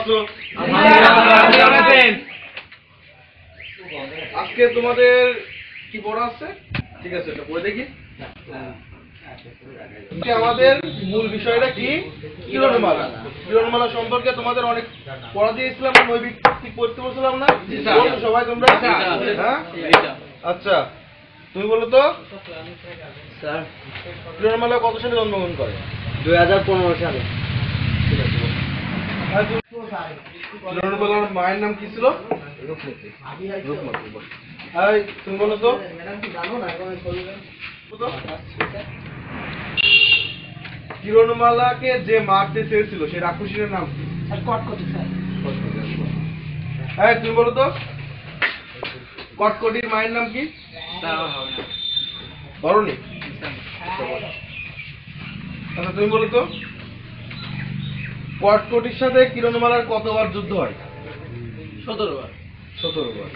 আছো? আজকে তোমাদের কি পড়া আছে? ঠিক আছে, এটা পড়ে দেখি। আমাদের মূল বিষয়টা কি? কিরণমালা। কিরণমালা সম্পর্কে তোমাদের অনেক পড়া দিয়েছিলাম, নৈবিক পড়তে বলছিলাম না? সবাই তোমরা? হ্যাঁ, আচ্ছা তুমি বলো তো স্যার, কিরণমালা কত সালে জন্মগ্রহণ করে? 2015 সালে। কিরণমালার মায়ের নাম কি ছিল? রূপমতি। রূপমতি। তুমি বলো তো কিরণমালাকে যে মারতে চেয়েছিল সে রাক্ষসীর নাম কি? কটকটি স্যার। তুমি বলো তো কটকটির মায়ের নাম কি? ধরণী। আচ্ছা তুমি বলো তো কটকটির সাথে কিরণমালার কতবার যুদ্ধ হয়? 17 বার। 17 বার।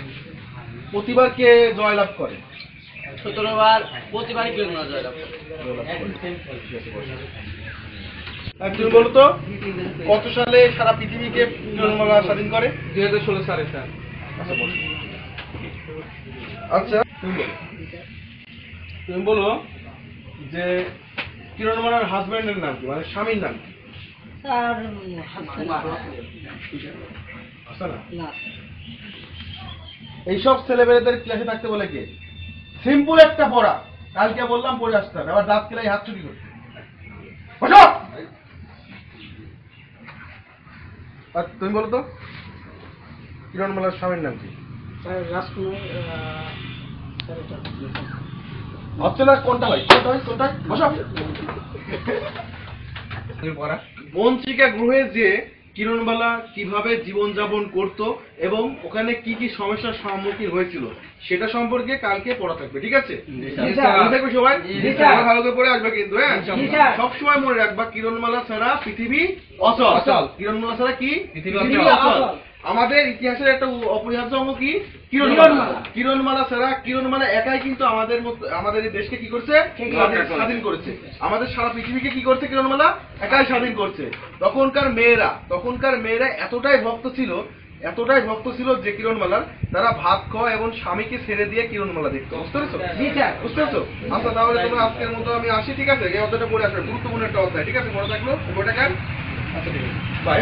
প্রতিবার কে জয়লাভ করে? 17 বার প্রতিবারই কিরণমালা জয়লাভ করে। তুমি বলো তো কত সালে সারা পৃথিবীকে কিরণমালা স্বাধীন করে? 2016 সালে স্যার। আচ্ছা তুমি বলো যে কিরণমালার হাজবেন্ডের নাম কি, মানে স্বামীর নাম কি? স্যার, না। এইসব ছেলেমেয়েদের ক্লাসে থাকতে বলে কে? সিম্পল একটা পড়া, কালকে বললাম পড়ে আসতে হবে, আবার দাঁত কেলাই হাত চুরি করতে। বসো। আর তুমি বলো তো কিরণমালার স্বামীর নাম কি? স্যার, রাজকুমার। হচ্ছে না, কোনটা হয়? বসো। বঞ্চিকা গ্রহে যে কিরণমালা কিভাবে জীবনযাপন করত এবং ওখানে কি কি সমস্যার সম্মুখীন হয়েছিল সেটা সম্পর্কে কালকে পড়া থাকবে, ঠিক আছে? মনে থাকবে সবাই? ভালো করে পড়ে আসবে কিন্তু, হ্যাঁ? সবসময় মনে রাখবা কিরণমালা ছাড়া পৃথিবী অচল। কিরণমালা ছাড়া কি? পৃথিবী অচল। আমাদের ইতিহাসের একটা অপরিহার্য অঙ্গ কি? কিরণমালা। কিরণমালা ছাড়া, কিরণমালা একাই কিন্তু আমাদের এই দেশকে কি করছে? স্বাধীন করেছে। আমাদের সারা পৃথিবীকে কি করছে? কিরণমালা একাই স্বাধীন করছে। তখনকার মেয়েরা এতটাই ভক্ত ছিল যে কিরণমালার, তারা ভাত খাওয়া এবং স্বামীকে ছেড়ে দিয়ে কিরণমালা দেখতো। বুঝতে পেরেছো? বুঝতে পেরেছো? আচ্ছা তাহলে তোমরা আজকের মতো আমি আসি, ঠিক আছে? এই অধ্যায়টা পড়ে আসবে, গুরুত্বপূর্ণ একটা অধ্যায়, ঠিক আছে? পড়ে থাকলো বইটাকে। আচ্ছা ঠিক আছে, বাই।